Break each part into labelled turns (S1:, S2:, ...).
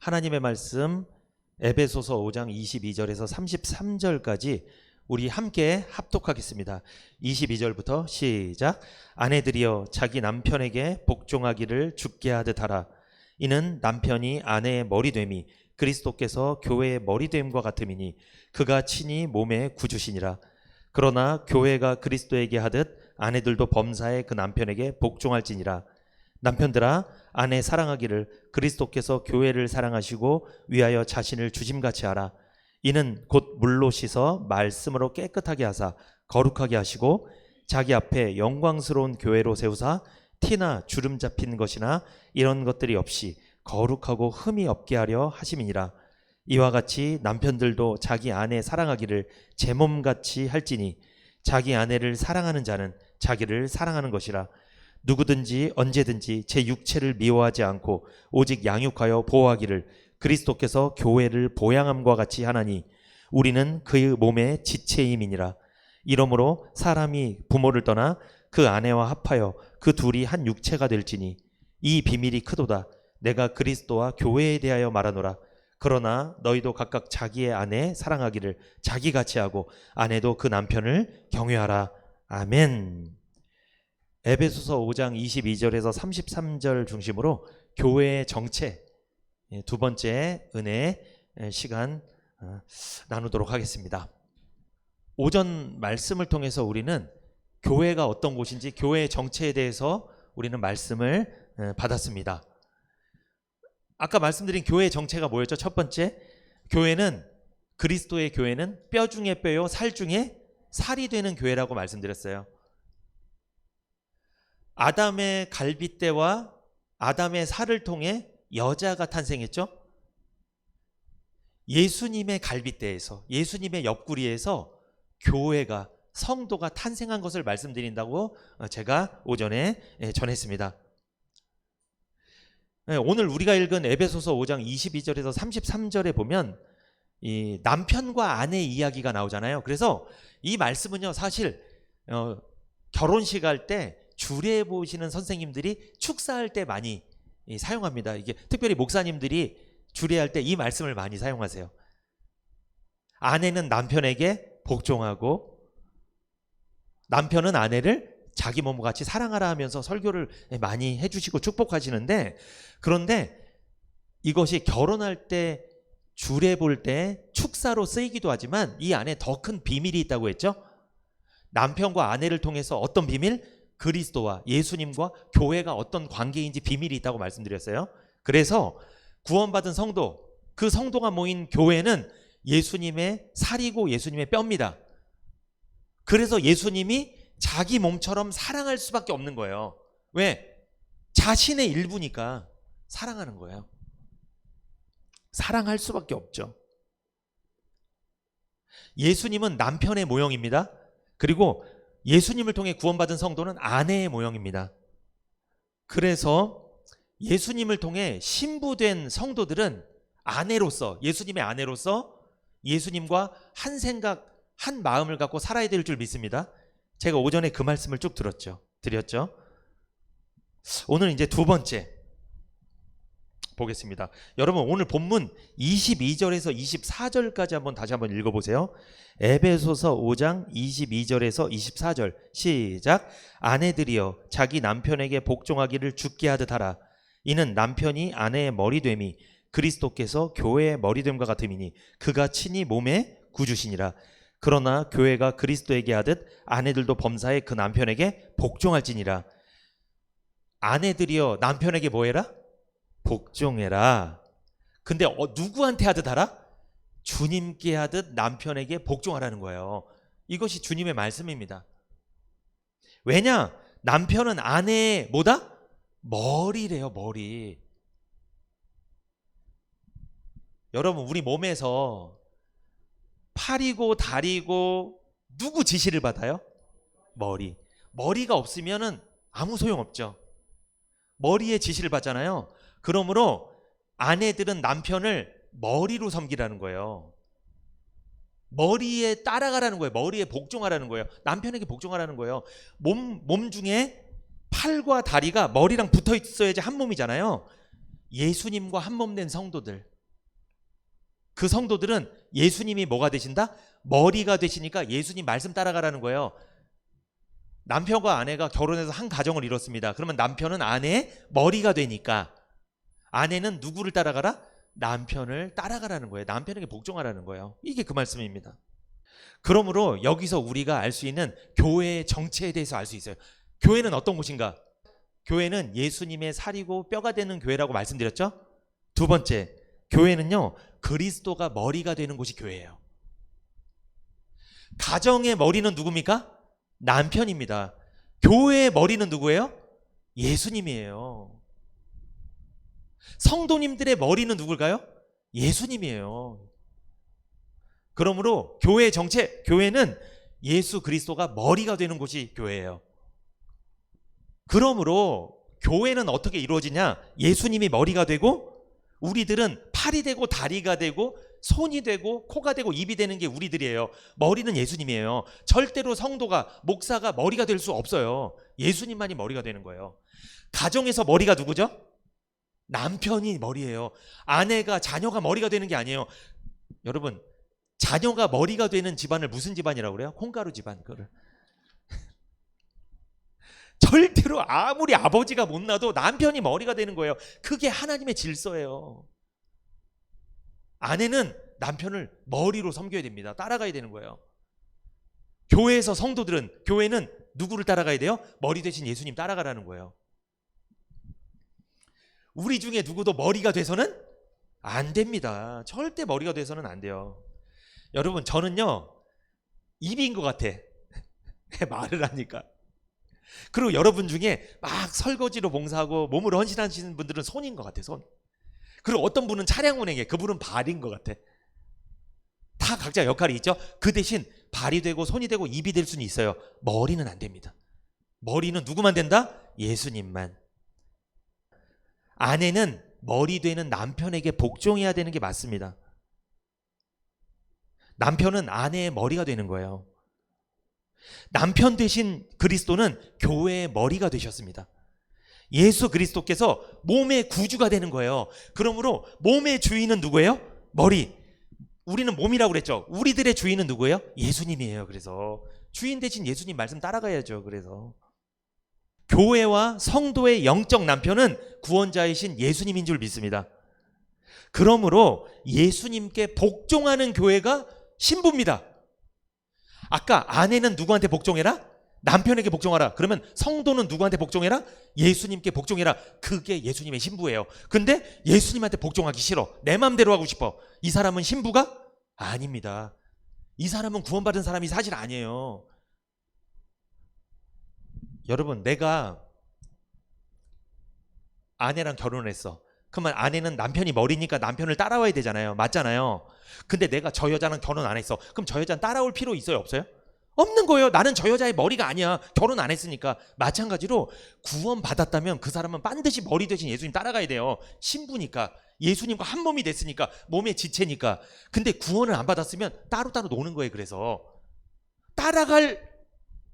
S1: 하나님의 말씀 에베소서 5장 22절에서 33절까지 우리 함께 합독하겠습니다. 22절부터 시작. 아내들이여 자기 남편에게 복종하기를 주께 하듯 하라. 이는 남편이 아내의 머리됨이 그리스도께서 교회의 머리됨과 같음이니 그가 친히 몸의 구주시니라. 그러나 교회가 그리스도에게 하듯 아내들도 범사에 그 남편에게 복종할지니라. 남편들아 아내 사랑하기를 그리스도께서 교회를 사랑하시고 위하여 자신을 주심같이 하라. 이는 곧 물로 씻어 말씀으로 깨끗하게 하사 거룩하게 하시고 자기 앞에 영광스러운 교회로 세우사 티나 주름 잡힌 것이나 이런 것들이 없이 거룩하고 흠이 없게 하려 하심이니라. 이와 같이 남편들도 자기 아내 사랑하기를 제 몸같이 할지니 자기 아내를 사랑하는 자는 자기를 사랑하는 것이라. 누구든지 언제든지 제 육체를 미워하지 않고 오직 양육하여 보호하기를 그리스도께서 교회를 보양함과 같이 하나니 우리는 그의 몸의 지체임이니라. 이러므로 사람이 부모를 떠나 그 아내와 합하여 그 둘이 한 육체가 될지니 이 비밀이 크도다. 내가 그리스도와 교회에 대하여 말하노라. 그러나 너희도 각각 자기의 아내 사랑하기를 자기같이 하고 아내도 그 남편을 경외하라. 아멘. 에베소서 5장 22절에서 33절 중심으로 교회의 정체, 두 번째 은혜 시간 나누도록 하겠습니다. 오전 말씀을 통해서 우리는 교회가 어떤 곳인지 교회의 정체에 대해서 우리는 말씀을 받았습니다. 아까 말씀드린 교회의 정체가 뭐였죠? 첫 번째, 교회는 그리스도의 교회는 뼈 중에 뼈요 살 중에 살이 되는 교회라고 말씀드렸어요. 아담의 갈빗대와 아담의 살을 통해 여자가 탄생했죠. 예수님의 갈빗대에서, 예수님의 옆구리에서 교회가, 성도가 탄생한 것을 말씀드린다고 제가 오전에 전했습니다. 오늘 우리가 읽은 에베소서 5장 22절에서 33절에 보면 이 남편과 아내 이야기가 나오잖아요. 그래서 이 말씀은요, 사실 결혼식 할 때 주례 보시는 선생님들이 축사할 때 많이 사용합니다. 이게 특별히 목사님들이 주례할 때 이 말씀을 많이 사용하세요. 아내는 남편에게 복종하고 남편은 아내를 자기 몸과 같이 사랑하라 하면서 설교를 많이 해주시고 축복하시는데, 그런데 이것이 결혼할 때 주례 볼 때 축사로 쓰이기도 하지만 이 안에 더 큰 비밀이 있다고 했죠. 남편과 아내를 통해서 어떤 비밀? 그리스도와 예수님과 교회가 어떤 관계인지 비밀이 있다고 말씀드렸어요. 그래서 구원받은 성도, 그 성도가 모인 교회는 예수님의 살이고 예수님의 뼈입니다. 그래서 예수님이 자기 몸처럼 사랑할 수밖에 없는 거예요. 왜? 자신의 일부니까 사랑하는 거예요. 사랑할 수밖에 없죠. 예수님은 남편의 모형입니다. 그리고 예수님을 통해 구원받은 성도는 아내의 모형입니다. 그래서 예수님을 통해 신부된 성도들은 아내로서, 예수님의 아내로서 예수님과 한 생각, 한 마음을 갖고 살아야 될 줄 믿습니다. 제가 오전에 그 말씀을 쭉 드렸죠. 오늘 이제 두 번째 보겠습니다. 여러분, 오늘 본문 22절에서 24절까지 다시 한번 읽어보세요. 에베소서 5장 22절에서 24절 시작. 아내들이여 자기 남편에게 복종하기를 주께 하듯 하라. 이는 남편이 아내의 머리됨이 그리스도께서 교회의 머리됨과 같음이니 그가 친히 몸의 구주시니라. 그러나 교회가 그리스도에게 하듯 아내들도 범사에 그 남편에게 복종할지니라. 아내들이여 남편에게 뭐해라? 복종해라. 근데 누구한테 하듯 하라? 주님께 하듯 남편에게 복종하라는 거예요. 이것이 주님의 말씀입니다. 왜냐? 남편은 아내의 뭐다? 머리래요, 머리. 여러분, 우리 몸에서 팔이고 다리고 누구 지시를 받아요? 머리. 머리가 없으면은 아무 소용없죠. 머리에 지시를 받잖아요. 그러므로 아내들은 남편을 머리로 섬기라는 거예요. 머리에 따라가라는 거예요. 머리에 복종하라는 거예요. 남편에게 복종하라는 거예요. 몸 중에 팔과 다리가 머리랑 붙어 있어야지 한 몸이잖아요. 예수님과 한 몸 된 성도들, 그 성도들은 예수님이 뭐가 되신다? 머리가 되시니까 예수님 말씀 따라가라는 거예요. 남편과 아내가 결혼해서 한 가정을 이뤘습니다. 그러면 남편은 아내의 머리가 되니까 아내는 누구를 따라가라? 남편을 따라가라는 거예요. 남편에게 복종하라는 거예요. 이게 그 말씀입니다. 그러므로 여기서 우리가 알 수 있는 교회의 정체에 대해서 알 수 있어요. 교회는 어떤 곳인가? 교회는 예수님의 살이고 뼈가 되는 교회라고 말씀드렸죠? 두 번째, 교회는요, 그리스도가 머리가 되는 곳이 교회예요. 가정의 머리는 누굽니까? 남편입니다. 교회의 머리는 누구예요? 예수님이에요. 성도님들의 머리는 누굴까요? 예수님이에요. 그러므로 교회의 정체, 교회는 예수 그리스도가 머리가 되는 곳이 교회예요. 그러므로 교회는 어떻게 이루어지냐? 예수님이 머리가 되고 우리들은 팔이 되고 다리가 되고 손이 되고 코가 되고 입이 되는 게 우리들이에요. 머리는 예수님이에요. 절대로 성도가, 목사가 머리가 될 수 없어요. 예수님만이 머리가 되는 거예요. 가정에서 머리가 누구죠? 남편이 머리예요. 아내가, 자녀가 머리가 되는 게 아니에요. 여러분, 자녀가 머리가 되는 집안을 무슨 집안이라고 그래요? 콩가루 집안. 그거를 절대로 아무리 아버지가 못나도 남편이 머리가 되는 거예요. 그게 하나님의 질서예요. 아내는 남편을 머리로 섬겨야 됩니다. 따라가야 되는 거예요. 교회에서 성도들은, 교회는 누구를 따라가야 돼요? 머리 대신 예수님 따라가라는 거예요. 우리 중에 누구도 머리가 돼서는 안 됩니다. 절대 머리가 돼서는 안 돼요. 여러분, 저는요, 입인 것 같아. 말을 하니까. 그리고 여러분 중에 막 설거지로 봉사하고 몸으로 헌신하시는 분들은 손인 것 같아, 손. 그리고 어떤 분은 차량 운행해. 그분은 발인 것 같아. 다 각자 역할이 있죠. 그 대신 발이 되고 손이 되고 입이 될 수는 있어요. 머리는 안 됩니다. 머리는 누구만 된다? 예수님만. 아내는 머리 되는 남편에게 복종해야 되는 게 맞습니다. 남편은 아내의 머리가 되는 거예요. 남편 대신 그리스도는 교회의 머리가 되셨습니다. 예수 그리스도께서 몸의 구주가 되는 거예요. 그러므로 몸의 주인은 누구예요? 머리. 우리는 몸이라고 그랬죠. 우리들의 주인은 누구예요? 예수님이에요. 그래서 주인 대신 예수님 말씀 따라가야죠. 그래서 교회와 성도의 영적 남편은 구원자이신 예수님인 줄 믿습니다. 그러므로 예수님께 복종하는 교회가 신부입니다. 아까 아내는 누구한테 복종해라? 남편에게 복종하라. 그러면 성도는 누구한테 복종해라? 예수님께 복종해라. 그게 예수님의 신부예요. 근데 예수님한테 복종하기 싫어. 내 마음대로 하고 싶어. 이 사람은 신부가? 아닙니다. 이 사람은 구원받은 사람이 사실 아니에요. 여러분, 내가 아내랑 결혼을 했어. 그러면 아내는 남편이 머리니까 남편을 따라와야 되잖아요. 맞잖아요. 근데 내가 저 여자랑 결혼 안 했어. 그럼 저 여자는 따라올 필요 있어요? 없어요? 없는 거예요. 나는 저 여자의 머리가 아니야. 결혼 안 했으니까. 마찬가지로 구원 받았다면 그 사람은 반드시 머리 대신 예수님 따라가야 돼요. 신부니까. 예수님과 한 몸이 됐으니까. 몸의 지체니까. 근데 구원을 안 받았으면 따로따로 노는 거예요. 그래서 따라갈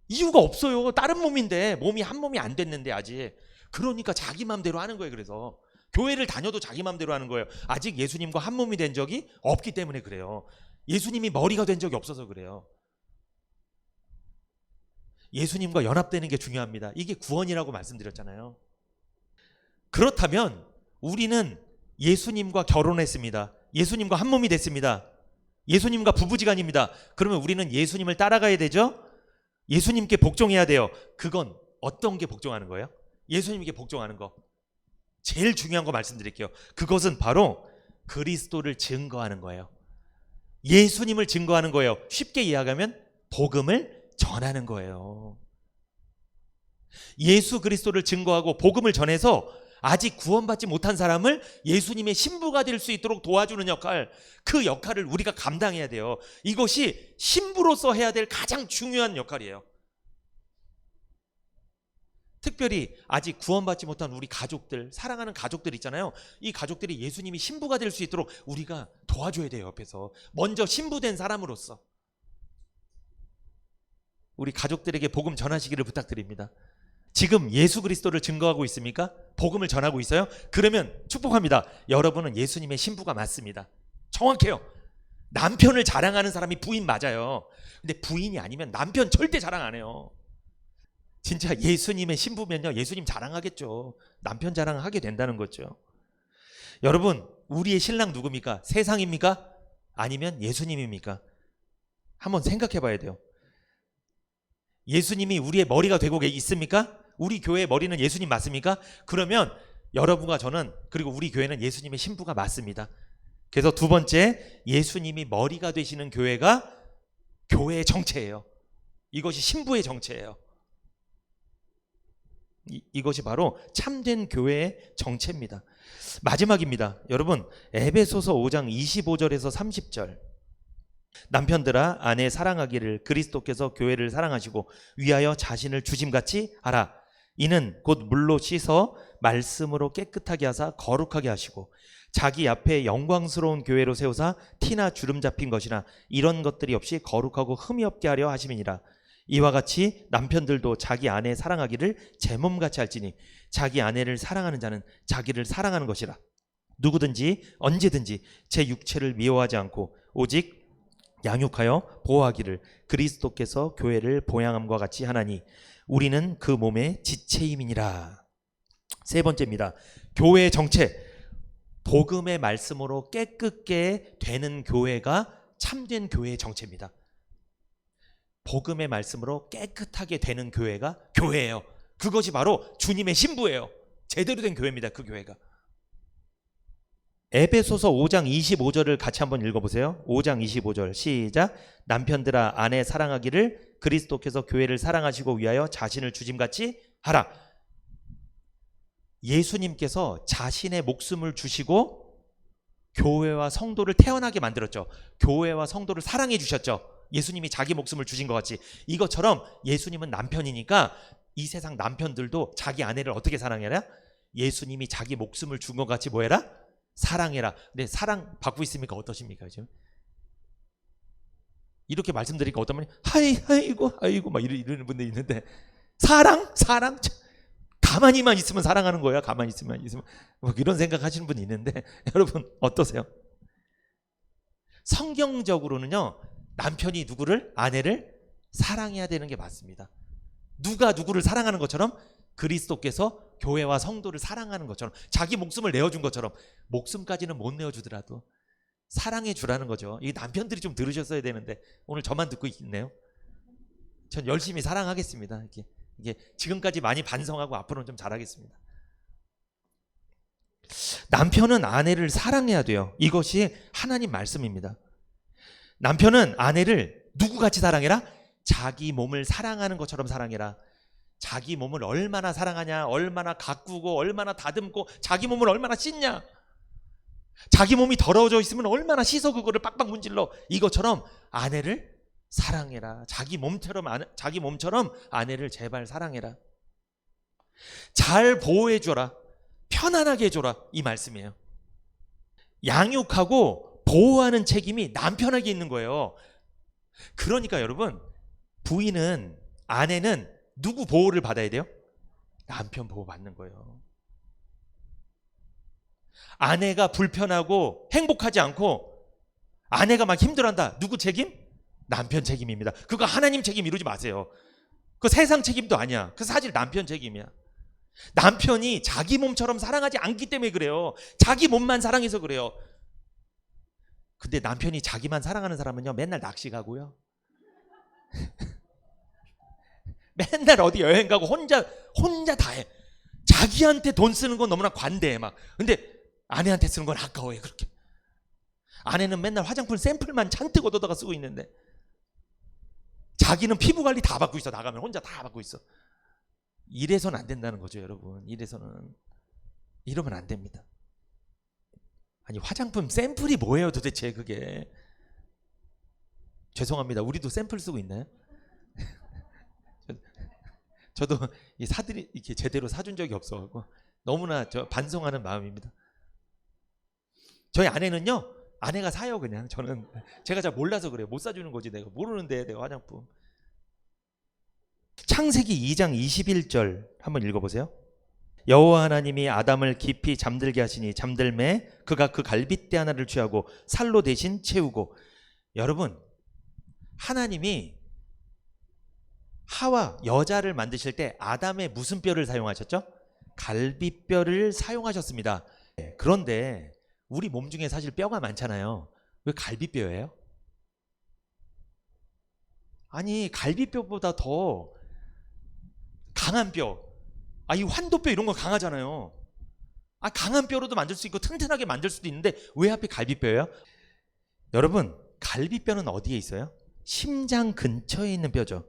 S1: 이유가 없어요. 다른 몸인데 몸이 한 몸이 안 됐는데 아직. 그러니까 자기 마음대로 하는 거예요. 그래서 교회를 다녀도 자기 마음대로 하는 거예요. 아직 예수님과 한 몸이 된 적이 없기 때문에 그래요. 예수님이 머리가 된 적이 없어서 그래요. 예수님과 연합되는 게 중요합니다. 이게 구원이라고 말씀드렸잖아요. 그렇다면 우리는 예수님과 결혼했습니다. 예수님과 한 몸이 됐습니다. 예수님과 부부지간입니다. 그러면 우리는 예수님을 따라가야 되죠? 예수님께 복종해야 돼요. 그건 어떤 게 복종하는 거예요? 예수님께 복종하는 거. 제일 중요한 거 말씀드릴게요. 그것은 바로 그리스도를 증거하는 거예요. 예수님을 증거하는 거예요. 쉽게 이야기하면 복음을 전하는 거예요. 예수 그리스도를 증거하고 복음을 전해서 아직 구원받지 못한 사람을 예수님의 신부가 될 수 있도록 도와주는 역할, 그 역할을 우리가 감당해야 돼요. 이것이 신부로서 해야 될 가장 중요한 역할이에요. 특별히 아직 구원받지 못한 우리 가족들, 사랑하는 가족들 있잖아요. 이 가족들이 예수님이 신부가 될 수 있도록 우리가 도와줘야 돼요. 옆에서 먼저 신부된 사람으로서 우리 가족들에게 복음 전하시기를 부탁드립니다. 지금 예수 그리스도를 증거하고 있습니까? 복음을 전하고 있어요? 그러면 축복합니다. 여러분은 예수님의 신부가 맞습니다. 정확해요. 남편을 자랑하는 사람이 부인 맞아요. 근데 부인이 아니면 남편 절대 자랑 안 해요. 진짜 예수님의 신부면요, 예수님 자랑하겠죠. 남편 자랑하게 된다는 거죠. 여러분, 우리의 신랑 누굽니까? 세상입니까? 아니면 예수님입니까? 한번 생각해 봐야 돼요. 예수님이 우리의 머리가 되고 있습니까? 우리 교회의 머리는 예수님 맞습니까? 그러면 여러분과 저는, 그리고 우리 교회는 예수님의 신부가 맞습니다. 그래서 두 번째, 예수님이 머리가 되시는 교회가 교회의 정체예요. 이것이 신부의 정체예요. 이것이 바로 참된 교회의 정체입니다. 마지막입니다. 여러분, 에베소서 5장 25절에서 30절. 남편들아 아내 사랑하기를 그리스도께서 교회를 사랑하시고 위하여 자신을 주심같이 하라. 이는 곧 물로 씻어 말씀으로 깨끗하게 하사 거룩하게 하시고 자기 앞에 영광스러운 교회로 세우사 티나 주름 잡힌 것이나 이런 것들이 없이 거룩하고 흠이 없게 하려 하심이니라. 이와 같이 남편들도 자기 아내 사랑하기를 제 몸같이 할지니 자기 아내를 사랑하는 자는 자기를 사랑하는 것이라. 누구든지 언제든지 제 육체를 미워하지 않고 오직 양육하여 보호하기를 그리스도께서 교회를 보양함과 같이 하나니 우리는 그 몸의 지체임이니라. 세 번째입니다. 교회의 정체. 복음의 말씀으로 깨끗게 되는 교회가 참된 교회의 정체입니다. 복음의 말씀으로 깨끗하게 되는 교회가 교회예요. 그것이 바로 주님의 신부예요. 제대로 된 교회입니다. 그 교회가. 에베소서 5장 25절을 같이 한번 읽어보세요. 5장 25절 시작. 남편들아 아내 사랑하기를 그리스도께서 교회를 사랑하시고 위하여 자신을 주심같이 하라. 예수님께서 자신의 목숨을 주시고 교회와 성도를 태어나게 만들었죠. 교회와 성도를 사랑해 주셨죠. 예수님이 자기 목숨을 주신 것 같이. 이것처럼 예수님은 남편이니까 이 세상 남편들도 자기 아내를 어떻게 사랑해라? 예수님이 자기 목숨을 준 것 같이 뭐해라? 사랑해라. 근데 사랑 받고 있습니까? 어떠십니까? 지금 이렇게 말씀드리니까 어떤 분이 아이고 막 이러는 분들이 있는데, 사랑 가만히만 있으면 사랑하는 거야. 가만히 있으면 뭐 이런 생각하시는 분이 있는데 여러분 어떠세요? 성경적으로는요, 남편이 누구를, 아내를 사랑해야 되는 게 맞습니다. 누가 누구를 사랑하는 것처럼 그리스도께서 교회와 성도를 사랑하는 것처럼, 자기 목숨을 내어준 것처럼, 목숨까지는 못 내어주더라도 사랑해 주라는 거죠. 이 남편들이 좀 들으셨어야 되는데 오늘 저만 듣고 있네요. 전 열심히 사랑하겠습니다. 이게 지금까지 많이 반성하고 앞으로는 좀 잘하겠습니다. 남편은 아내를 사랑해야 돼요. 이것이 하나님 말씀입니다. 남편은 아내를 누구같이 사랑해라? 자기 몸을 사랑하는 것처럼 사랑해라. 자기 몸을 얼마나 사랑하냐, 얼마나 가꾸고, 얼마나 다듬고, 자기 몸을 얼마나 씻냐, 자기 몸이 더러워져 있으면 얼마나 씻어 그거를 빡빡 문질러. 이것처럼 아내를 사랑해라. 자기 몸처럼 아내를 제발 사랑해라. 잘 보호해줘라. 편안하게 해줘라. 이 말씀이에요. 양육하고 보호하는 책임이 남편에게 있는 거예요. 그러니까 여러분, 아내는 누구 보호를 받아야 돼요? 남편 보호 받는 거예요. 아내가 불편하고 행복하지 않고 아내가 막 힘들어한다. 누구 책임? 남편 책임입니다. 그거 하나님 책임 이루지 마세요. 그거 세상 책임도 아니야. 그 사실 남편 책임이야. 남편이 자기 몸처럼 사랑하지 않기 때문에 그래요. 자기 몸만 사랑해서 그래요. 근데 남편이 자기만 사랑하는 사람은요, 맨날 낚시 가고요. 맨날 어디 여행 가고 혼자 다 해. 자기한테 돈 쓰는 건 너무나 관대해 막. 근데 아내한테 쓰는 건 아까워해. 그렇게. 아내는 맨날 화장품 샘플만 잔뜩 얻어다가 쓰고 있는데 자기는 피부 관리 다 받고 있어. 나가면 혼자 다 받고 있어. 이래서는 안 된다는 거죠, 여러분. 이러면 안 됩니다. 아니, 화장품 샘플이 뭐예요 도대체 그게. 죄송합니다. 우리도 샘플 쓰고 있나요? 저도 사들이 이렇게 제대로 사준 적이 없어갖고 너무나 반성하는 마음입니다. 저희 아내는요, 아내가 사요. 그냥 제가 잘 몰라서 그래요. 못 사주는 거지. 내가 모르는데 내가 화장품. 창세기 2장 21절 한번 읽어보세요. 여호와 하나님이 아담을 깊이 잠들게 하시니 잠들매 그가 그 갈빗대 하나를 취하고 살로 대신 채우고. 여러분, 하나님이 하와 여자를 만드실 때 아담의 무슨 뼈를 사용하셨죠? 갈빗뼈를 사용하셨습니다. 그런데 우리 몸 중에 사실 뼈가 많잖아요. 왜 갈빗뼈예요? 아니, 갈빗뼈보다 더 강한 뼈, 이 환도뼈 이런 거 강하잖아요. 강한 뼈로도 만들 수 있고 튼튼하게 만들 수도 있는데 왜 하필 갈빗뼈예요? 여러분, 갈빗뼈는 어디에 있어요? 심장 근처에 있는 뼈죠.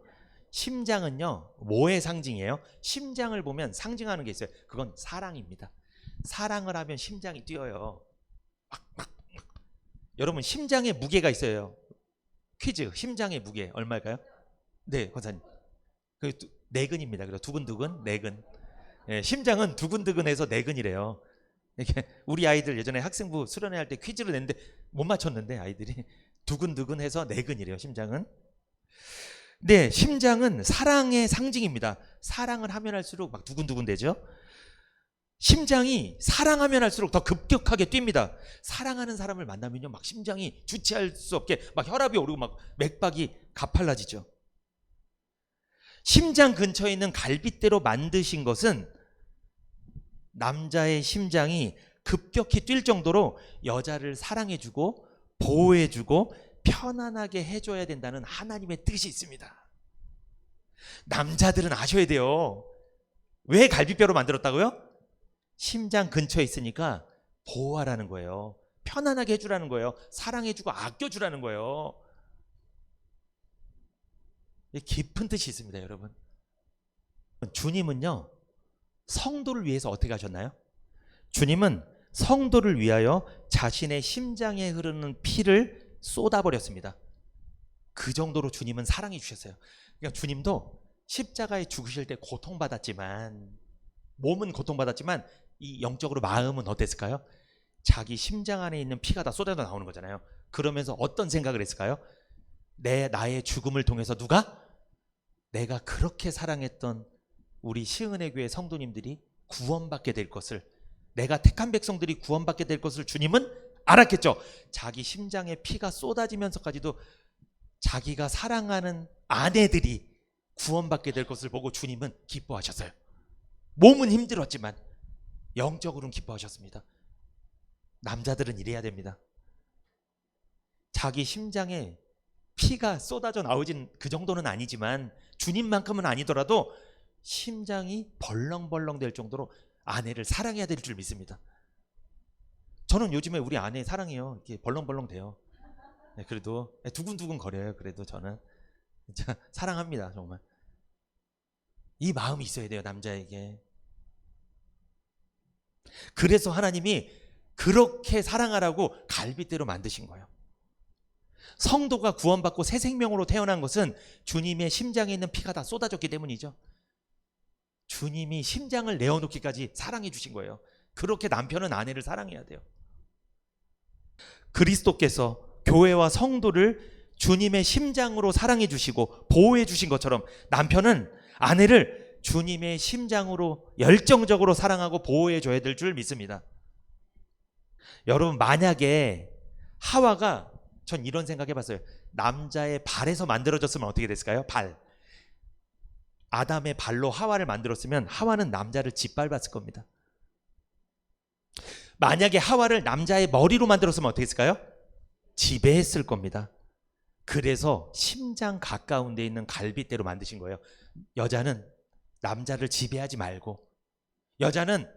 S1: 심장은요, 뭐의 상징이에요? 심장을 보면 상징하는 게 있어요. 그건 사랑입니다. 사랑을 하면 심장이 뛰어요. 여러분, 심장에 무게가 있어요. 퀴즈, 심장의 무게 얼마일까요? 네, 권사님. 그 네근입니다. 그래서 두근두근, 네근. 심장은 두근두근해서 네근이래요. 이렇게 우리 아이들 예전에 학생부 수련회 할 때 퀴즈를 냈는데 못 맞췄는데 아이들이 두근두근해서 네근이래요. 심장은. 네, 심장은 사랑의 상징입니다. 사랑을 하면 할수록 막 두근두근 되죠. 심장이 사랑하면 할수록 더 급격하게 뜁니다. 사랑하는 사람을 만나면요, 막 심장이 주체할 수 없게 막 혈압이 오르고 막 맥박이 가팔라지죠. 심장 근처에 있는 갈빗대로 만드신 것은 남자의 심장이 급격히 뛸 정도로 여자를 사랑해주고 보호해주고 편안하게 해줘야 된다는 하나님의 뜻이 있습니다. 남자들은 아셔야 돼요. 왜 갈빗뼈로 만들었다고요? 심장 근처에 있으니까 보호하라는 거예요. 편안하게 해주라는 거예요. 사랑해주고 아껴주라는 거예요. 깊은 뜻이 있습니다, 여러분. 주님은요, 성도를 위해서 어떻게 하셨나요? 주님은 성도를 위하여 자신의 심장에 흐르는 피를 쏟아버렸습니다. 그 정도로 주님은 사랑해 주셨어요. 그러니까 주님도 십자가에 죽으실 때 고통받았지만, 몸은 고통받았지만 이 영적으로 마음은 어땠을까요? 자기 심장 안에 있는 피가 다 쏟아져 나오는 거잖아요. 그러면서 어떤 생각을 했을까요? 나의 죽음을 통해서 누가? 내가 그렇게 사랑했던 우리 시은혜 교회 성도님들이 구원받게 될 것을, 내가 택한 백성들이 구원받게 될 것을 주님은 알았겠죠. 자기 심장에 피가 쏟아지면서까지도 자기가 사랑하는 아내들이 구원받게 될 것을 보고 주님은 기뻐하셨어요. 몸은 힘들었지만 영적으로는 기뻐하셨습니다. 남자들은 이래야 됩니다. 자기 심장에 피가 쏟아져 나오진 그 정도는 아니지만 주님만큼은 아니더라도 심장이 벌렁벌렁 될 정도로 아내를 사랑해야 될 줄 믿습니다. 저는 요즘에 우리 아내 사랑해요. 이렇게 벌렁벌렁 돼요. 그래도 두근두근 거려요. 그래도 저는 진짜 사랑합니다. 정말 이 마음이 있어야 돼요, 남자에게. 그래서 하나님이 그렇게 사랑하라고 갈빗대로 만드신 거예요. 성도가 구원받고 새 생명으로 태어난 것은 주님의 심장에 있는 피가 다 쏟아졌기 때문이죠. 주님이 심장을 내어놓기까지 사랑해 주신 거예요. 그렇게 남편은 아내를 사랑해야 돼요. 그리스도께서 교회와 성도를 주님의 심장으로 사랑해 주시고 보호해 주신 것처럼 남편은 아내를 주님의 심장으로 열정적으로 사랑하고 보호해 줘야 될 줄 믿습니다. 여러분, 만약에 하와가, 전 이런 생각해 봤어요. 남자의 발에서 만들어졌으면 어떻게 됐을까요? 발. 아담의 발로 하와를 만들었으면 하와는 남자를 짓밟았을 겁니다. 만약에 하와를 남자의 머리로 만들었으면 어떻게 했을까요? 지배했을 겁니다. 그래서 심장 가까운 데 있는 갈빗대로 만드신 거예요. 여자는 남자를 지배하지 말고, 여자는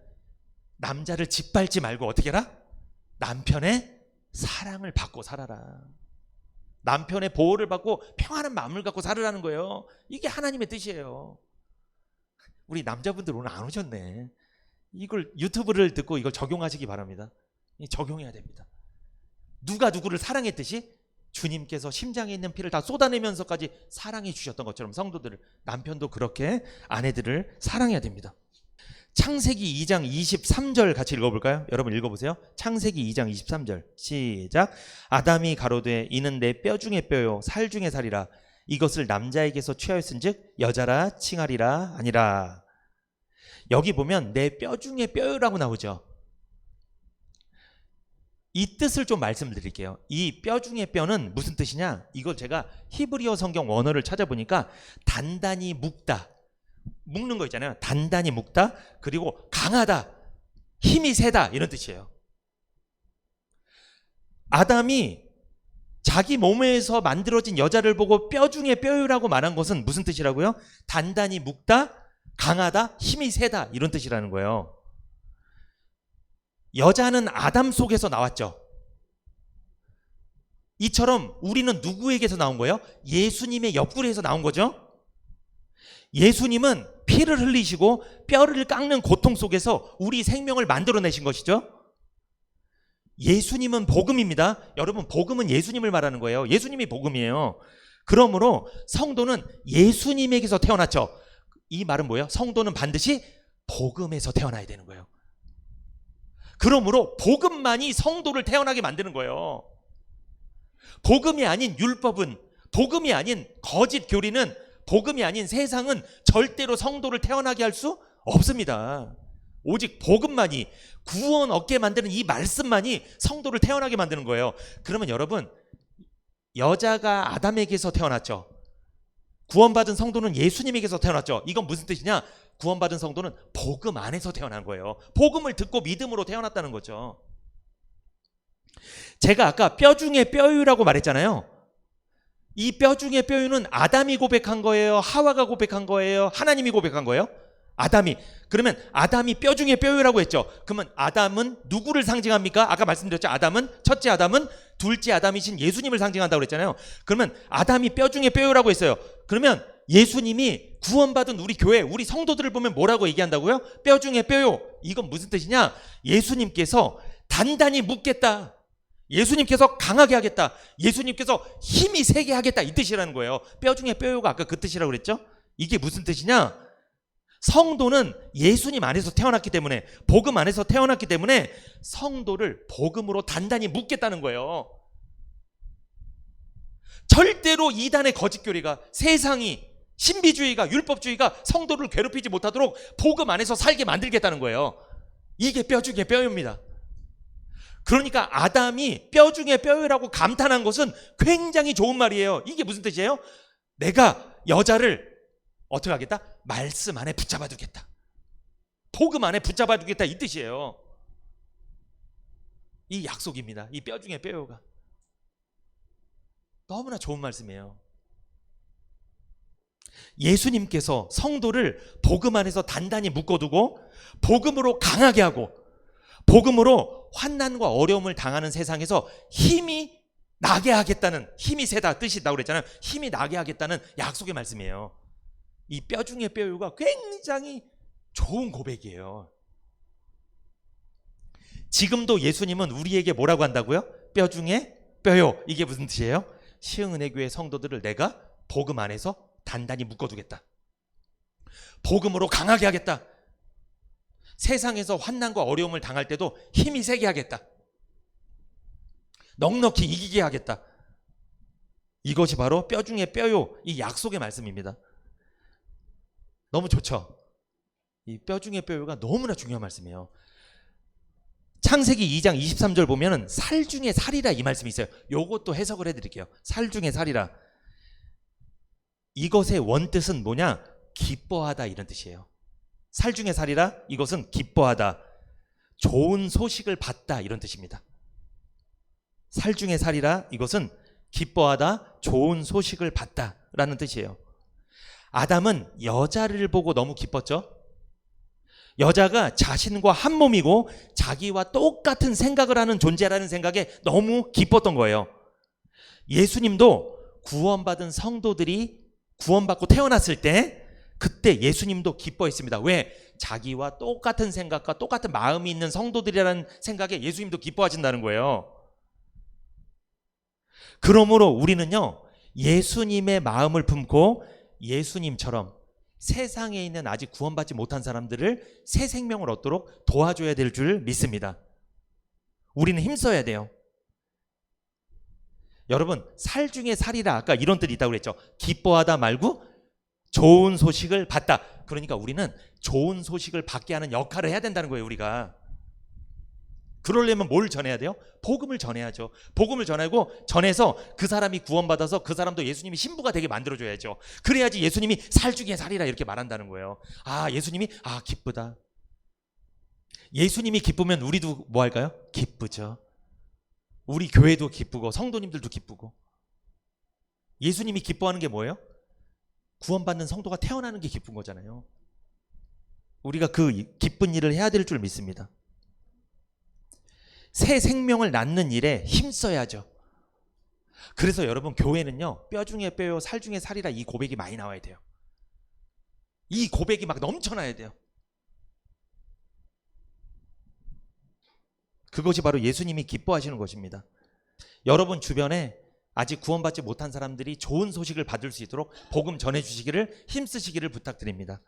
S1: 남자를 짓밟지 말고 어떻게 해라? 남편의 사랑을 받고 살아라. 남편의 보호를 받고 평안한 마음을 갖고 살으라는 거예요. 이게 하나님의 뜻이에요. 우리 남자분들 오늘 안 오셨네. 이걸 유튜브를 듣고 이걸 적용하시기 바랍니다. 적용해야 됩니다. 누가 누구를 사랑했듯이 주님께서 심장에 있는 피를 다 쏟아내면서까지 사랑해 주셨던 것처럼 성도들을, 남편도 그렇게 아내들을 사랑해야 됩니다. 창세기 2장 23절 같이 읽어볼까요? 여러분 읽어보세요. 창세기 2장 23절 시작. 아담이 가로되 이는 내 뼈 중에 뼈요 살 중에 살이라. 이것을 남자에게서 취하였은즉 여자라 칭하리라 아니라. 여기 보면 내 뼈 중에 뼈라고 나오죠. 이 뜻을 좀 말씀드릴게요. 이 뼈 중에 뼈는 무슨 뜻이냐? 이걸 제가 히브리어 성경 원어를 찾아보니까 단단히 묶다, 묶는 거 있잖아요. 단단히 묶다, 그리고 강하다, 힘이 세다, 이런 뜻이에요. 아담이 자기 몸에서 만들어진 여자를 보고 뼈 중에 뼈라고 말한 것은 무슨 뜻이라고요? 단단히 묶다, 강하다, 힘이 세다, 이런 뜻이라는 거예요. 여자는 아담 속에서 나왔죠. 이처럼 우리는 누구에게서 나온 거예요? 예수님의 옆구리에서 나온 거죠. 예수님은 피를 흘리시고 뼈를 깎는 고통 속에서 우리 생명을 만들어내신 것이죠. 예수님은 복음입니다. 여러분, 복음은 예수님을 말하는 거예요. 예수님이 복음이에요. 그러므로 성도는 예수님에게서 태어났죠. 이 말은 뭐예요? 성도는 반드시 복음에서 태어나야 되는 거예요. 그러므로 복음만이 성도를 태어나게 만드는 거예요. 복음이 아닌 율법은, 복음이 아닌 거짓 교리는, 복음이 아닌 세상은 절대로 성도를 태어나게 할 수 없습니다. 오직 복음만이, 구원 얻게 만드는 이 말씀만이 성도를 태어나게 만드는 거예요. 그러면 여러분, 여자가 아담에게서 태어났죠. 구원받은 성도는 예수님에게서 태어났죠. 이건 무슨 뜻이냐? 구원받은 성도는 복음 안에서 태어난 거예요. 복음을 듣고 믿음으로 태어났다는 거죠. 제가 아까 뼈 중에 뼈유라고 말했잖아요. 이 뼈 중에 뼈유는 아담이 고백한 거예요? 하와가 고백한 거예요? 하나님이 고백한 거예요? 아담이. 그러면 아담이 뼈 중에 뼈유라고 했죠. 그러면 아담은 누구를 상징합니까? 아까 말씀드렸죠. 아담은, 첫째 아담은 둘째 아담이신 예수님을 상징한다고 그랬잖아요. 그러면 아담이 뼈 중에 뼈유라고 했어요. 그러면 예수님이 구원받은 우리 교회, 우리 성도들을 보면 뭐라고 얘기한다고요? 뼈 중에 뼈요. 이건 무슨 뜻이냐? 예수님께서 단단히 묶겠다, 예수님께서 강하게 하겠다, 예수님께서 힘이 세게 하겠다, 이 뜻이라는 거예요. 뼈 중에 뼈요가 아까 그 뜻이라고 그랬죠? 이게 무슨 뜻이냐? 성도는 예수님 안에서 태어났기 때문에, 복음 안에서 태어났기 때문에 성도를 복음으로 단단히 묶겠다는 거예요. 절대로 이단의 거짓교리가, 세상이, 신비주의가, 율법주의가 성도를 괴롭히지 못하도록 복음 안에서 살게 만들겠다는 거예요. 이게 뼈 중에 뼈입니다. 그러니까 아담이 뼈 중에 뼈라고 감탄한 것은 굉장히 좋은 말이에요. 이게 무슨 뜻이에요? 내가 여자를 어떻게 하겠다? 말씀 안에 붙잡아 두겠다, 복음 안에 붙잡아 두겠다, 이 뜻이에요. 이 약속입니다. 이 뼈 중에 뼈가 너무나 좋은 말씀이에요. 예수님께서 성도를 복음 안에서 단단히 묶어두고 복음으로 강하게 하고 복음으로 환난과 어려움을 당하는 세상에서 힘이 나게 하겠다는, 힘이 세다 뜻이 있다고 그랬잖아요. 힘이 나게 하겠다는 약속의 말씀이에요. 이 뼈 중에 뼈유가 굉장히 좋은 고백이에요. 지금도 예수님은 우리에게 뭐라고 한다고요? 뼈 중에 뼈요. 이게 무슨 뜻이에요? 시흥은혜교회 성도들을 내가 복음 안에서 단단히 묶어두겠다, 복음으로 강하게 하겠다, 세상에서 환난과 어려움을 당할 때도 힘이 세게 하겠다, 넉넉히 이기게 하겠다. 이것이 바로 뼈 중에 뼈요, 이 약속의 말씀입니다. 너무 좋죠? 이 뼈 중에 뼈요가 너무나 중요한 말씀이에요. 창세기 2장 23절 보면은 살 중에 살이라, 이 말씀이 있어요. 요것도 해석을 해드릴게요. 살 중에 살이라. 이것의 원뜻은 뭐냐? 기뻐하다, 이런 뜻이에요. 살 중에 살이라, 이것은 기뻐하다, 좋은 소식을 받다, 이런 뜻입니다. 살 중에 살이라, 이것은 기뻐하다, 좋은 소식을 받다 라는 뜻이에요. 아담은 여자를 보고 너무 기뻤죠. 여자가 자신과 한 몸이고 자기와 똑같은 생각을 하는 존재라는 생각에 너무 기뻤던 거예요. 예수님도 구원받은 성도들이 구원받고 태어났을 때, 그때 예수님도 기뻐했습니다. 왜? 자기와 똑같은 생각과 똑같은 마음이 있는 성도들이라는 생각에 예수님도 기뻐하신다는 거예요. 그러므로 우리는요, 예수님의 마음을 품고 예수님처럼 세상에 있는 아직 구원받지 못한 사람들을 새 생명을 얻도록 도와줘야 될 줄 믿습니다. 우리는 힘써야 돼요. 여러분, 살 중에 살이라, 아까 이런 뜻이 있다고 그랬죠. 기뻐하다 말고 좋은 소식을 받다. 그러니까 우리는 좋은 소식을 받게 하는 역할을 해야 된다는 거예요, 우리가. 그러려면 뭘 전해야 돼요? 복음을 전해야죠. 복음을 전해서 그 사람이 구원받아서 그 사람도 예수님이 신부가 되게 만들어줘야죠. 그래야지 예수님이 살 중에 살이라 이렇게 말한다는 거예요. 아, 예수님이 기쁘다. 예수님이 기쁘면 우리도 뭐 할까요? 기쁘죠. 우리 교회도 기쁘고 성도님들도 기쁘고. 예수님이 기뻐하는 게 뭐예요? 구원받는 성도가 태어나는 게 기쁜 거잖아요. 우리가 그 기쁜 일을 해야 될 줄 믿습니다. 새 생명을 낳는 일에 힘써야죠. 그래서 여러분, 교회는요, 뼈 중에 뼈요 살 중에 살이라 이 고백이 많이 나와야 돼요. 이 고백이 막 넘쳐나야 돼요. 그것이 바로 예수님이 기뻐하시는 것입니다. 여러분 주변에 아직 구원받지 못한 사람들이 좋은 소식을 받을 수 있도록 복음 전해주시기를 힘쓰시기를 부탁드립니다.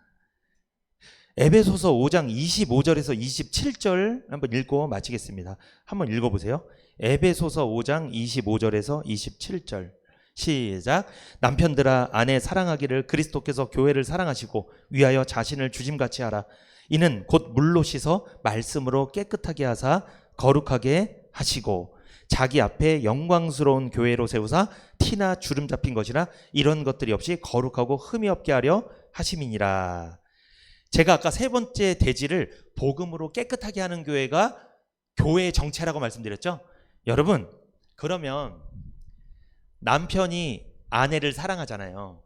S1: 에베소서 5장 25절에서 27절 한번 읽고 마치겠습니다. 한번 읽어보세요. 에베소서 5장 25절에서 27절 시작. 남편들아, 아내 사랑하기를 그리스도께서 교회를 사랑하시고 위하여 자신을 주짐같이 하라. 이는 곧 물로 씻어 말씀으로 깨끗하게 하사 거룩하게 하시고 자기 앞에 영광스러운 교회로 세우사 티나 주름 잡힌 것이나 이런 것들이 없이 거룩하고 흠이 없게 하려 하심이니라. 제가 아까 세 번째 대지를 복음으로 깨끗하게 하는 교회가 교회의 정체라고 말씀드렸죠. 여러분, 그러면 남편이 아내를 사랑하잖아요.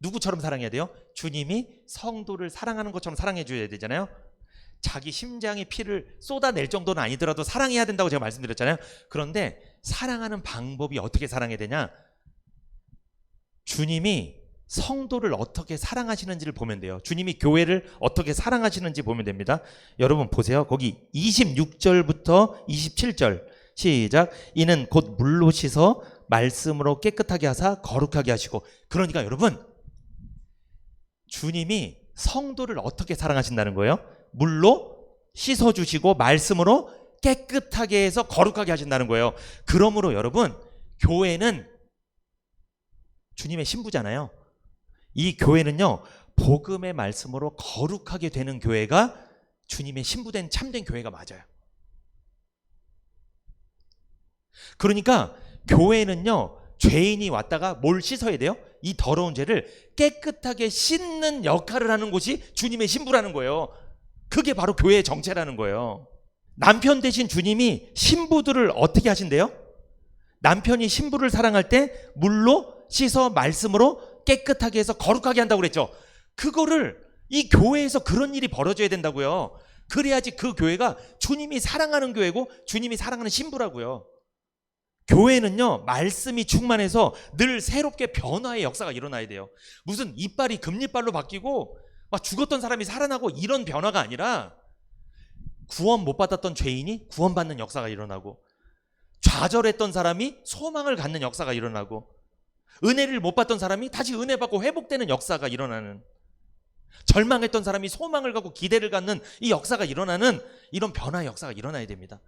S1: 누구처럼 사랑해야 돼요? 주님이 성도를 사랑하는 것처럼 사랑해 줘야 되잖아요. 자기 심장의 피를 쏟아낼 정도는 아니더라도 사랑해야 된다고 제가 말씀드렸잖아요. 그런데 사랑하는 방법이 어떻게 사랑해야 되냐? 주님이 성도를 어떻게 사랑하시는지를 보면 돼요. 주님이 교회를 어떻게 사랑하시는지 보면 됩니다. 여러분 보세요. 거기 26절부터 27절 시작. 이는 곧 물로 씻어 말씀으로 깨끗하게 하사 거룩하게 하시고. 그러니까 여러분, 주님이 성도를 어떻게 사랑하신다는 거예요? 물로 씻어주시고 말씀으로 깨끗하게 해서 거룩하게 하신다는 거예요. 그러므로 여러분, 교회는 주님의 신부잖아요. 이 교회는요, 복음의 말씀으로 거룩하게 되는 교회가 주님의 신부된 참된 교회가 맞아요. 그러니까 교회는요, 죄인이 왔다가 뭘 씻어야 돼요? 이 더러운 죄를 깨끗하게 씻는 역할을 하는 곳이 주님의 신부라는 거예요. 그게 바로 교회의 정체라는 거예요. 남편 대신 주님이 신부들을 어떻게 하신대요? 남편이 신부를 사랑할 때 물로 씻어 말씀으로 깨끗하게 해서 거룩하게 한다고 그랬죠. 그거를 이 교회에서 그런 일이 벌어져야 된다고요. 그래야지 그 교회가 주님이 사랑하는 교회고 주님이 사랑하는 신부라고요. 교회는요, 말씀이 충만해서 늘 새롭게 변화의 역사가 일어나야 돼요. 무슨 이빨이 금리빨로 바뀌고 막 죽었던 사람이 살아나고 이런 변화가 아니라 구원 못 받았던 죄인이 구원받는 역사가 일어나고, 좌절했던 사람이 소망을 갖는 역사가 일어나고, 은혜를 못 받던 사람이 다시 은혜 받고 회복되는 역사가 일어나는, 절망했던 사람이 소망을 갖고 기대를 갖는 이 역사가 일어나는, 이런 변화의 역사가 일어나야 됩니다.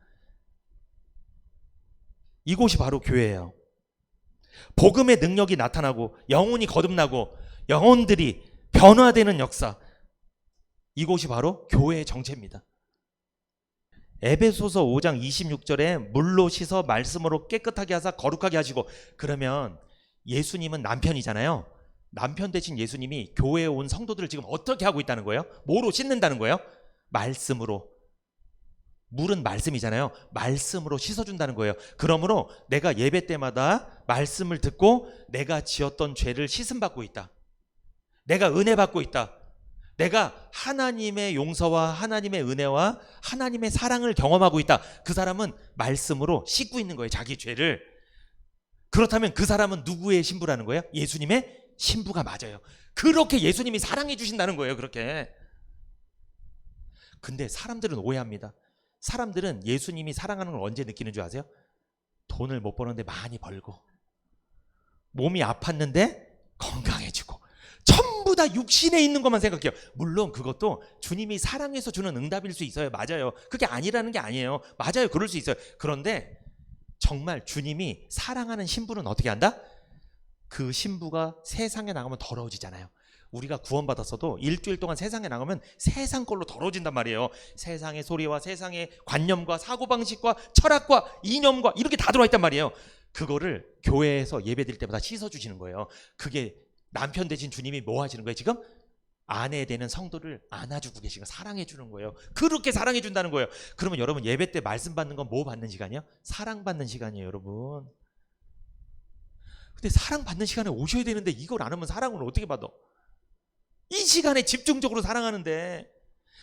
S1: 이곳이 바로 교회예요. 복음의 능력이 나타나고 영혼이 거듭나고 영혼들이 변화되는 역사, 이곳이 바로 교회의 정체입니다. 에베소서 5장 26절에 물로 씻어 말씀으로 깨끗하게 하사 거룩하게 하시고. 그러면 예수님은 남편이잖아요. 남편 대신 예수님이 교회에 온 성도들을 지금 어떻게 하고 있다는 거예요? 뭐로 씻는다는 거예요? 말씀으로. 물은 말씀이잖아요. 말씀으로 씻어준다는 거예요. 그러므로 내가 예배 때마다 말씀을 듣고 내가 지었던 죄를 씻음받고 있다. 내가 은혜 받고 있다. 내가 하나님의 용서와 하나님의 은혜와 하나님의 사랑을 경험하고 있다. 그 사람은 말씀으로 씻고 있는 거예요, 자기 죄를. 그렇다면 그 사람은 누구의 신부라는 거예요? 예수님의 신부가 맞아요. 그렇게 예수님이 사랑해 주신다는 거예요, 그렇게. 근데 사람들은 오해합니다. 사람들은 예수님이 사랑하는 걸 언제 느끼는 줄 아세요? 돈을 못 버는데 많이 벌고, 몸이 아팠는데 건강해지고, 전부 다 육신에 있는 것만 생각해요. 물론 그것도 주님이 사랑해서 주는 응답일 수 있어요. 맞아요. 그게 아니라는 게 아니에요. 맞아요. 그럴 수 있어요. 그런데 정말 주님이 사랑하는 신부는 어떻게 한다? 그 신부가 세상에 나가면 더러워지잖아요. 우리가 구원받았어도 일주일 동안 세상에 나가면 세상 걸로 더러워진단 말이에요. 세상의 소리와 세상의 관념과 사고방식과 철학과 이념과 이렇게 다 들어와 있단 말이에요. 그거를 교회에서 예배드릴 때마다 씻어주시는 거예요. 그게 남편 되신 주님이 뭐 하시는 거예요? 지금 아내 되는 성도를 안아주고 계시고 사랑해 주는 거예요. 그렇게 사랑해 준다는 거예요. 그러면 여러분 예배 때 말씀 받는 건 뭐 받는 시간이요? 사랑받는 시간이에요, 여러분. 근데 사랑받는 시간에 오셔야 되는데 이걸 안 하면 사랑을 어떻게 받아? 이 시간에 집중적으로 사랑하는데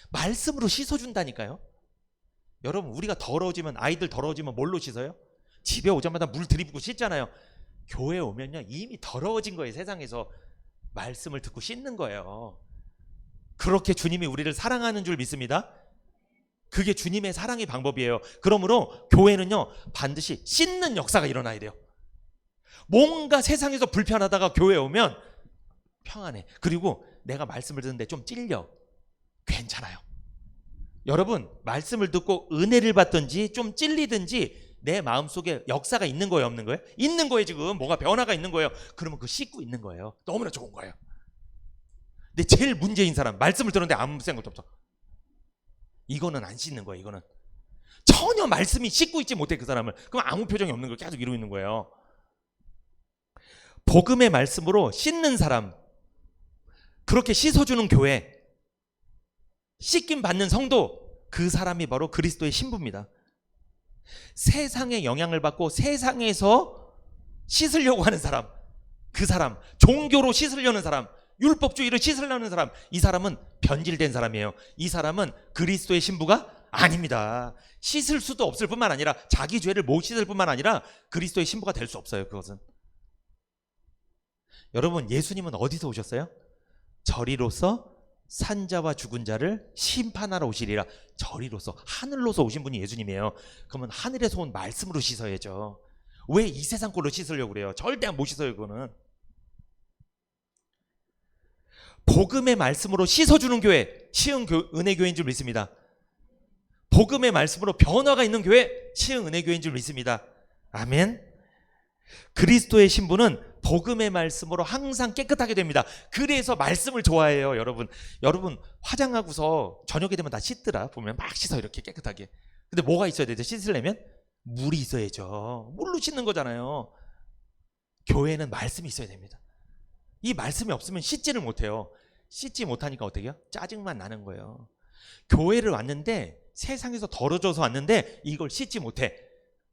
S1: 말씀으로 씻어준다니까요. 여러분 우리가 더러워지면, 아이들 더러워지면 뭘로 씻어요? 집에 오자마자 물 들이붓고 씻잖아요. 교회 오면요 이미 더러워진 거예요. 세상에서 말씀을 듣고 씻는 거예요. 그렇게 주님이 우리를 사랑하는 줄 믿습니다. 그게 주님의 사랑의 방법이에요. 그러므로 교회는요 반드시 씻는 역사가 일어나야 돼요. 뭔가 세상에서 불편하다가 교회에 오면 평안해. 그리고 내가 말씀을 듣는데 좀 찔려. 괜찮아요. 여러분 말씀을 듣고 은혜를 받든지 좀 찔리든지 내 마음속에 역사가 있는 거예요, 없는 거예요? 있는 거예요. 지금 뭔가 변화가 있는 거예요. 그러면 그거 씻고 있는 거예요. 너무나 좋은 거예요. 근데 제일 문제인 사람, 말씀을 들었는데 아무 생각도 없어. 이거는 안 씻는 거예요. 이거는 전혀 말씀이 씻고 있지 못해. 그 사람을. 그럼 아무 표정이 없는 걸 계속 이러고 있는 거예요. 복음의 말씀으로 씻는 사람, 그렇게 씻어주는 교회, 씻김 받는 성도, 그 사람이 바로 그리스도의 신부입니다. 세상의 영향을 받고 세상에서 씻으려고 하는 사람, 그 사람, 종교로 씻으려는 사람, 율법주의로 씻으려는 사람, 이 사람은 변질된 사람이에요. 이 사람은 그리스도의 신부가 아닙니다. 씻을 수도 없을 뿐만 아니라 자기 죄를 못 씻을 뿐만 아니라 그리스도의 신부가 될 수 없어요. 그것은. 여러분 예수님은 어디서 오셨어요? 저리로서 산자와 죽은 자를 심판하러 오시리라. 저리로서, 하늘로서 오신 분이 예수님이에요. 그러면 하늘에서 온 말씀으로 씻어야죠. 왜 이 세상 걸로 씻으려고 그래요? 절대 못 씻어요. 그거는. 복음의 말씀으로 씻어주는 교회, 은혜교회인 줄 믿습니다. 복음의 말씀으로 변화가 있는 교회, 은혜교회인 줄 믿습니다. 아멘. 그리스도의 신부는 복음의 말씀으로 항상 깨끗하게 됩니다. 그래서 말씀을 좋아해요. 여러분 화장하고서 저녁에 되면 다 씻더라. 보면 막 씻어 이렇게 깨끗하게. 근데 뭐가 있어야 되죠? 씻으려면 물이 있어야죠. 물로 씻는 거잖아요. 교회는 말씀이 있어야 됩니다. 이 말씀이 없으면 씻지를 못해요. 씻지 못하니까 어떻게 해요? 짜증만 나는 거예요. 교회를 왔는데 세상에서 더러져서 왔는데 이걸 씻지 못해.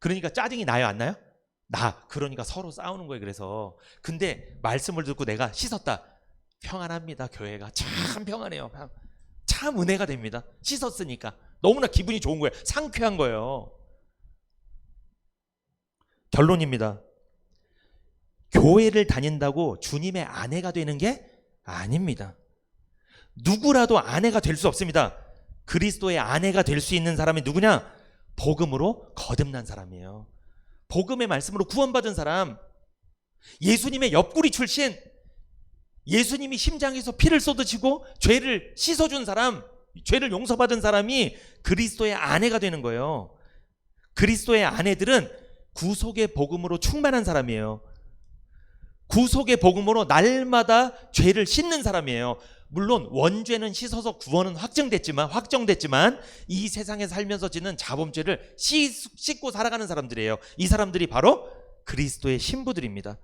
S1: 그러니까 짜증이 나요, 안 나요? 그러니까 서로 싸우는 거예요. 그래서 근데 말씀을 듣고 내가 씻었다, 평안합니다. 교회가 참 평안해요. 참 은혜가 됩니다. 씻었으니까 너무나 기분이 좋은 거예요. 상쾌한 거예요. 결론입니다. 교회를 다닌다고 주님의 아내가 되는 게 아닙니다. 누구라도 아내가 될 수 없습니다. 그리스도의 아내가 될 수 있는 사람이 누구냐? 복음으로 거듭난 사람이에요. 복음의 말씀으로 구원받은 사람, 예수님의 옆구리 출신, 예수님이 심장에서 피를 쏟으시고 죄를 씻어준 사람, 죄를 용서받은 사람이 그리스도의 아내가 되는 거예요. 그리스도의 아내들은 구속의 복음으로 충만한 사람이에요. 구속의 복음으로 날마다 죄를 씻는 사람이에요. 물론 원죄는 씻어서 구원은 확정됐지만 이 세상에 살면서 짓는 자범죄를 씻고 살아가는 사람들이에요. 이 사람들이 바로 그리스도의 신부들입니다.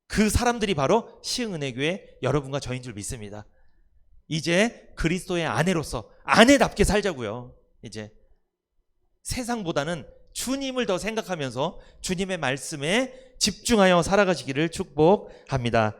S1: 그 사람들이 바로 시흥은혜교회 여러분과 저인 줄 믿습니다. 이제 그리스도의 아내로서 아내답게 살자고요. 이제 세상보다는 주님을 더 생각하면서 주님의 말씀에 집중하여 살아가시기를 축복합니다.